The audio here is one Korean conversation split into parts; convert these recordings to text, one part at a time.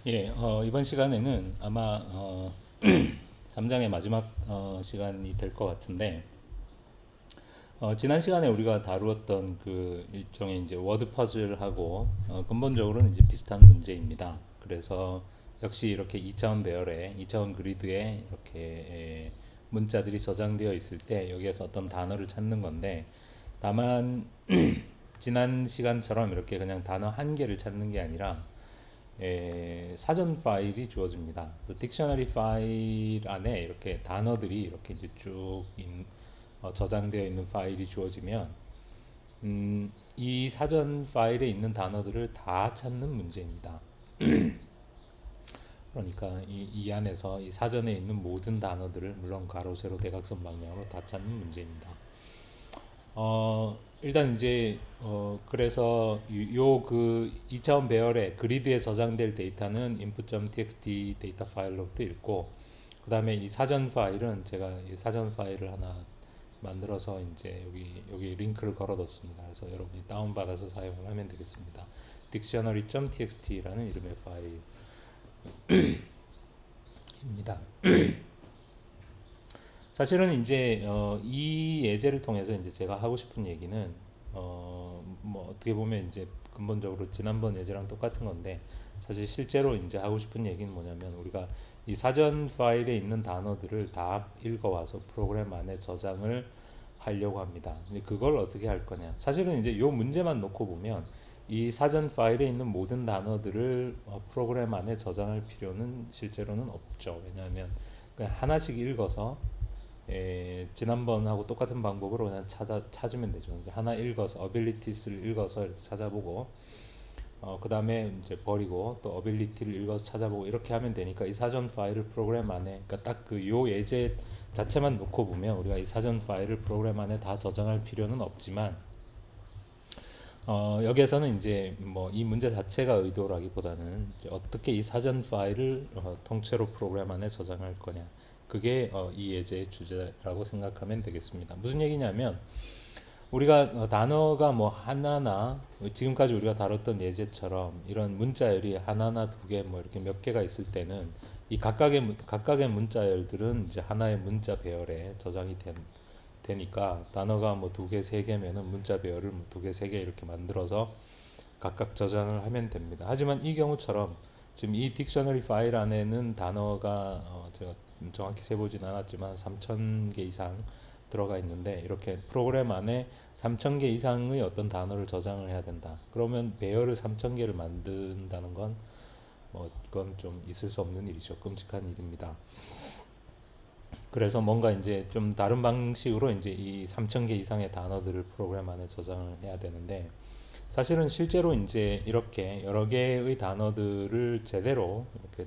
예, 이번 시간에는 아마 3장의 마지막 시간이 될 것 같은데, 지난 시간에 우리가 다루었던 그 일종의 이제 워드 퍼즐하고 근본적으로는 이제 비슷한 문제입니다. 그래서 역시 이렇게 2차원 배열에 2차원 그리드에 이렇게 문자들이 저장되어 있을 때 여기에서 어떤 단어를 찾는 건데, 다만 지난 시간처럼 이렇게 그냥 단어 한 개를 찾는 게 아니라 사전 파일이 주어집니다. 그 딕셔너리 파일 안에 이렇게 단어들이 이렇게 이제 쭉 저장되어 있는 파일이 주어지면 이 사전 파일에 있는 단어들을 다 찾는 문제입니다. 그러니까 이 안에서 이 사전에 있는 모든 단어들을 물론 가로, 세로, 대각선 방향으로 다 찾는 문제입니다. 일단 이제 그래서 요 그 2차원 배열의 그리드에 저장될 데이터는 input.txt 데이터 파일로부터 읽고, 그 다음에 이 사전 파일은 제가 이 사전 파일을 하나 만들어서 이제 여기 링크를 걸어뒀습니다. 그래서 여러분이 다운받아서 사용을 하면 되겠습니다. dictionary.txt라는 이름의 파일입니다. 사실은 이제 이 예제를 통해서 이제 제가 하고 싶은 얘기는 뭐 어떻게 보면 이제 근본적으로 지난번 예제랑 똑같은 건데, 사실 실제로 이제 하고 싶은 얘기는 뭐냐면, 우리가 이 사전 파일에 있는 단어들을 다 읽어와서 프로그램 안에 저장을 하려고 합니다. 근데 그걸 어떻게 할 거냐? 사실은 이제 요 문제만 놓고 보면 이 사전 파일에 있는 모든 단어들을 프로그램 안에 저장할 필요는 실제로는 없죠. 왜냐하면 그냥 하나씩 읽어서 지난번하고 똑같은 방법으로 그냥 찾으면 되죠. 하나 읽어서 abilities를 읽어서 이렇게 찾아보고, 그 다음에 이제 버리고 또 ability를 읽어서 찾아보고 이렇게 하면 되니까, 이 사전 파일을 프로그램 안에, 그러니까 딱 그 요 예제 자체만 놓고 보면 우리가 이 사전 파일을 프로그램 안에 다 저장할 필요는 없지만, 여기에서는 이제 뭐 이 문제 자체가 의도라기보다는 이제 어떻게 이 사전 파일을 통째로 프로그램 안에 저장할 거냐, 그게 이 예제의 주제라고 생각하면 되겠습니다. 무슨 얘기냐면, 우리가 단어가 뭐 하나나 지금까지 우리가 다뤘던 예제처럼 이런 문자열이 하나나 두 개 뭐 이렇게 몇 개가 있을 때는 이 각각의 문자열들은 이제 하나의 문자 배열에 저장이 되니까, 단어가 뭐 두 개, 세 개면은 문자 배열을 뭐 두 개, 세 개 이렇게 만들어서 각각 저장을 하면 됩니다. 하지만 이 경우처럼 지금 이 딕셔너리 파일 안에는 단어가 제가 정확히 세보진 않았지만 3,000개 이상 들어가 있는데, 이렇게 프로그램 안에 3,000개 이상의 어떤 단어를 저장을 해야 된다. 그러면 배열을 3,000개를 만든다는 건 뭐 그건 좀 있을 수 없는 일이죠. 끔찍한 일입니다. 그래서 뭔가 이제 좀 다른 방식으로 이제 이 3,000개 이상의 단어들을 프로그램 안에 저장을 해야 되는데, 사실은 실제로 이제 이렇게 여러 개의 단어들을 제대로 이렇게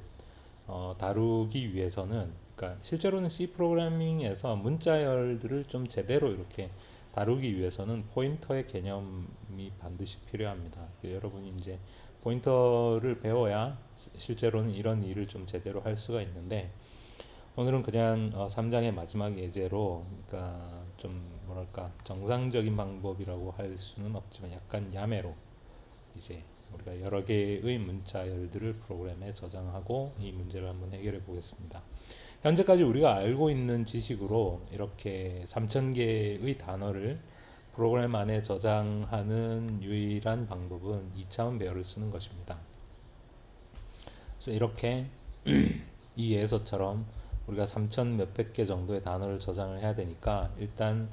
다루기 위해서는, 그러니까 실제로는 C 프로그래밍에서 문자열들을 좀 제대로 이렇게 다루기 위해서는 포인터의 개념이 반드시 필요합니다. 여러분이 이제 포인터를 배워야 실제로는 이런 일을 좀 제대로 할 수가 있는데, 오늘은 그냥 3장의 마지막 예제로, 그러니까 좀 뭐랄까 정상적인 방법이라고 할 수는 없지만 약간 야매로 이제 우리가 여러 개의 문자열들을 프로그램에 저장하고 이 문제를 한번 해결해 보겠습니다. 현재까지 우리가 알고 있는 지식으로 이렇게 3,000개의 단어를 프로그램 안에 저장하는 유일한 방법은 2차원 배열을 쓰는 것입니다. 그래서 이렇게 이 예서처럼 우리가 3,000 몇백 개 정도의 단어를 저장을 해야 되니까, 일단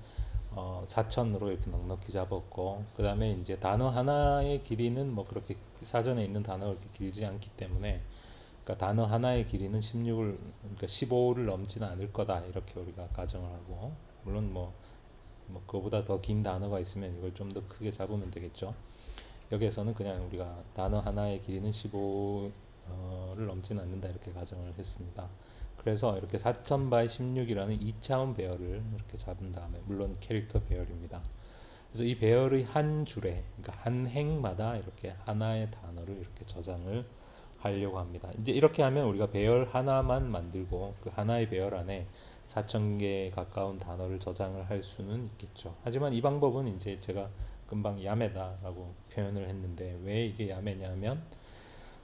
4,000으로 이렇게 넉넉히 잡았고, 그 다음에 이제 단어 하나의 길이는 뭐 그렇게 사전에 있는 단어가 그렇게 길지 않기 때문에, 그러니까 단어 하나의 길이는 16을, 그러니까 15를 넘지는 않을 거다, 이렇게 우리가 가정을 하고, 물론 뭐 그거보다 더 긴 단어가 있으면 이걸 좀 더 크게 잡으면 되겠죠. 여기에서는 그냥 우리가 단어 하나의 길이는 15를 넘지는 않는다, 이렇게 가정을 했습니다. 그래서 이렇게 4,000 by 16이라는 2차원 배열을 이렇게 잡은 다음에, 물론 캐릭터 배열입니다. 그래서 이 배열의 한 줄에, 그러니까 한 행마다 이렇게 하나의 단어를 이렇게 저장을 하려고 합니다. 이제 이렇게 하면 우리가 배열 하나만 만들고 그 하나의 배열 안에 4,000개 가까운 단어를 저장을 할 수는 있겠죠. 하지만 이 방법은 이제 제가 금방 야매다라고 표현을 했는데, 왜 이게 야매냐면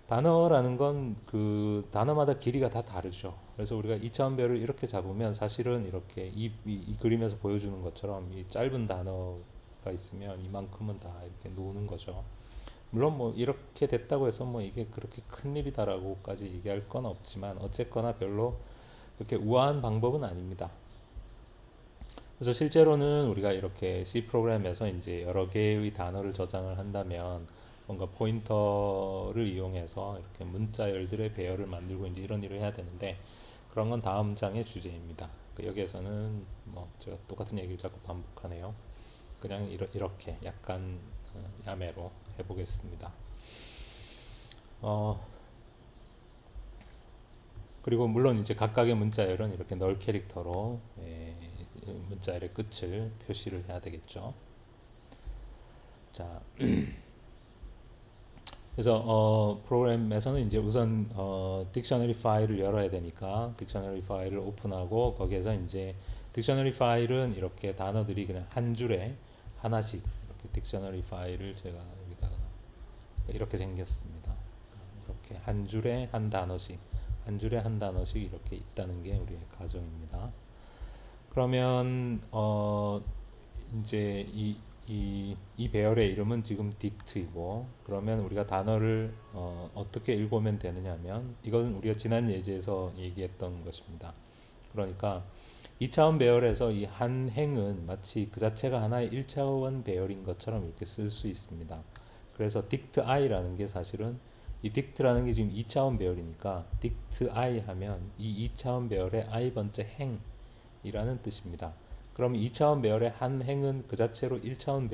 단어라는 건 그 단어마다 길이가 다 다르죠. 그래서 우리가 2차원 배열을 이렇게 잡으면 사실은 이렇게 이 그림에서 보여주는 것처럼 이 짧은 단어가 있으면 이만큼은 다 이렇게 노는 거죠. 물론 뭐 이렇게 됐다고 해서 뭐 이게 그렇게 큰 일이다라고까지 얘기할 건 없지만 어쨌거나 별로 그렇게 우아한 방법은 아닙니다. 그래서 실제로는 우리가 이렇게 C 프로그램에서 이제 여러 개의 단어를 저장을 한다면 뭔가 포인터를 이용해서 이렇게 문자열들의 배열을 만들고 이제 이런 일을 해야 되는데 그런 건 다음 장의 주제입니다. 여기에서는 뭐 제가 똑같은 얘기를 자꾸 반복하네요. 그냥 이렇게 약간 야매로 해보겠습니다. 어, 그리고 물론 이제 각각의 문자열은 이렇게 널 캐릭터로 문자열의 끝을 표시를 해야 되겠죠. 자, 그래서 프로그램에서는 이제 우선 딕셔너리 파일을 열어야 되니까 딕셔너리 파일을 오픈하고 거기에서 이제 딕셔너리 파일은 이렇게 단어들이 그냥 한 줄에 하나씩 이렇게 딕셔너리 파일을 제가 여기다가 이렇게 생겼습니다. 이렇게 한 줄에 한 단어씩 한 줄에 한 단어씩 이렇게 있다는 게 우리의 가정입니다. 그러면 이제 이 배열의 이름은 지금 딕트이고 그러면 우리가 단어를 어떻게 읽으면 되느냐면 이건 우리가 지난 예제에서 얘기했던 것입니다. 그러니까 2차원 배열에서 이 한 행은 마치 그 자체가 하나의 1차원 배열인 것처럼 이렇게 쓸 수 있습니다. 그래서 dict i라는 게 사실은 이 dict라는 게 지금 2차원 배열이니까 dict i 하면 이 2차원 배열의 i 번째 행이라는 뜻입니다. 그럼 2차원 배열의 한 행은 그 자체로 1차원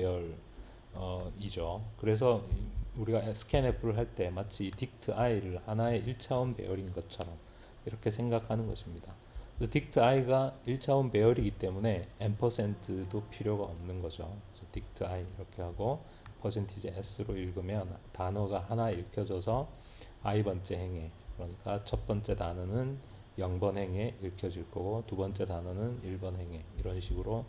배열이죠. 그래서 우리가 스캔F를 할 때 마치 dict i를 하나의 1차원 배열인 것처럼 이렇게 생각하는 것입니다. 그래서 dict i가 1차원 배열이기 때문에 ampersand도 필요가 없는 거죠. 그래서 dict i 이렇게 하고 %s로 읽으면 단어가 하나 읽혀져서 i 번째 행에 그러니까 첫 번째 단어는 0번 행에 읽혀질 거고 두 번째 단어는 1번 행에 이런 식으로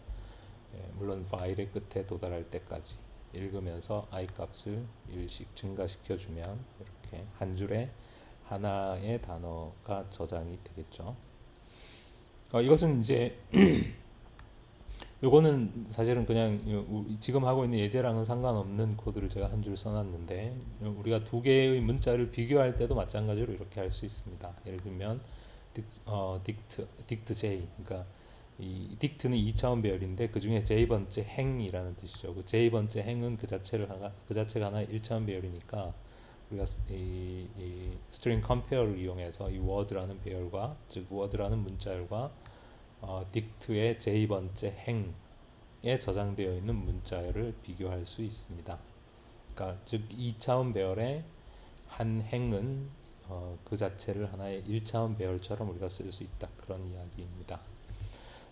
물론 파일의 끝에 도달할 때까지 읽으면서 i 값을 1씩 증가시켜 주면 이렇게 한 줄에 하나의 단어가 저장이 되겠죠. 이것은 이제 요거는 사실은 그냥 지금 하고 있는 예제랑은 상관없는 코드를 제가 한 줄 써놨는데 우리가 두 개의 문자를 비교할 때도 마찬가지로 이렇게 할 수 있습니다. 예를 들면 dict j 그러니까 이 dict는 2차원 배열인데 그 중에 j번째 행이라는 뜻이죠. 그 j번째 행은 그 자체가 하나의 1차원 배열이니까 우리가 이 string compare를 이용해서 이 word라는 배열과 즉 word라는 문자열과 dict의 j번째 행에 저장되어 있는 문자열을 비교할 수 있습니다. 그러니까 즉 2차원 배열의 한 행은 그 자체를 하나의 1차원 배열처럼 우리가 쓸 수 있다. 그런 이야기입니다.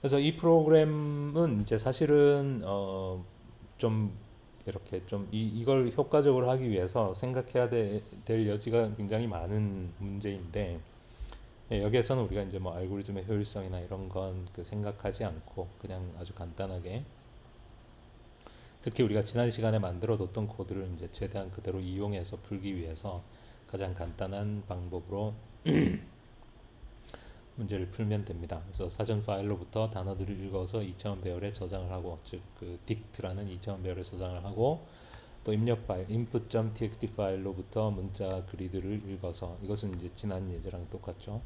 그래서 이 프로그램은 이제 사실은 좀 이렇게 좀 이걸 효과적으로 하기 위해서 생각해야 될 여지가 굉장히 많은 문제인데 여기에서는 우리가 이제 뭐 알고리즘의 효율성이나 이런 건 그 생각하지 않고 그냥 아주 간단하게 특히 우리가 지난 시간에 만들어 뒀던 코드를 이제 최대한 그대로 이용해서 풀기 위해서 가장 간단한 방법으로 문제를 풀면 됩니다. 그래서 사전 파일로부터 단어들을 읽어서 2차원 배열에 저장을 하고 즉 그 dict라는 2차원 배열에 저장을 하고 또 입력 파일 input.txt 파일로부터 문자 그리드를 읽어서 이것은 이제 지난 예제랑 똑같죠.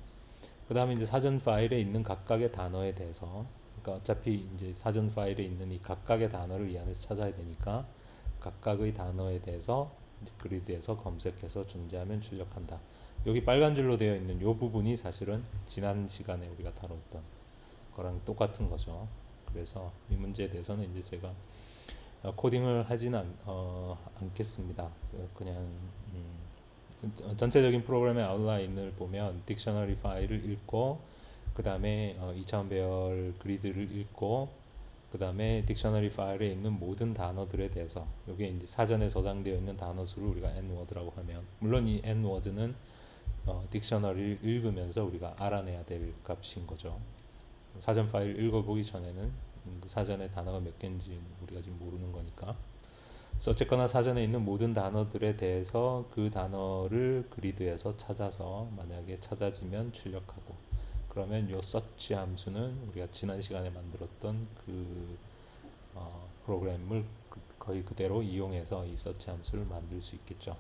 그 다음에 이제 사전 파일에 있는 각각의 단어에 대해서 그러니까 어차피 이제 사전 파일에 있는 이 각각의 단어를 이 안에서 찾아야 되니까 각각의 단어에 대해서 이제 그리드에서 검색해서 존재하면 출력한다. 여기 빨간 줄로 되어 있는 이 부분이 사실은 지난 시간에 우리가 다뤘던 거랑 똑같은 거죠. 그래서 이 문제에 대해서는 이제 제가 코딩을 하지는 않겠습니다. 그냥 전체적인 프로그램의 아웃라인을 보면 딕셔너리 파일을 읽고 그 다음에 2차원 배열 그리드를 읽고 그 다음에 딕셔너리 파일에 있는 모든 단어들에 대해서 이게 이제 사전에 저장되어 있는 단어 수를 우리가 n워드라고 하면 물론 이 n워드는 딕셔너리를 읽으면서 우리가 알아내야 될 값인 거죠. 사전 파일 읽어보기 전에는 그 사전에 단어가 몇 개인지 우리가 지금 모르는 거니까 그래서 어쨌거나 사전에 있는 모든 단어들에 대해서 그 단어를 그리드에서 찾아서 만약에 찾아지면 출력하고, 그러면 요 search 함수는 우리가 지난 시간에 만들었던 그 프로그램을 거의 그대로 이용해서 이 search 함수를 만들 수 있겠죠.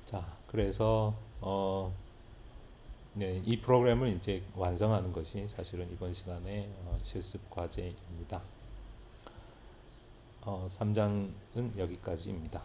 자, 그래서 네, 이 프로그램을 이제 완성하는 것이 사실은 이번 시간의 실습 과제입니다. 3장은 여기까지입니다.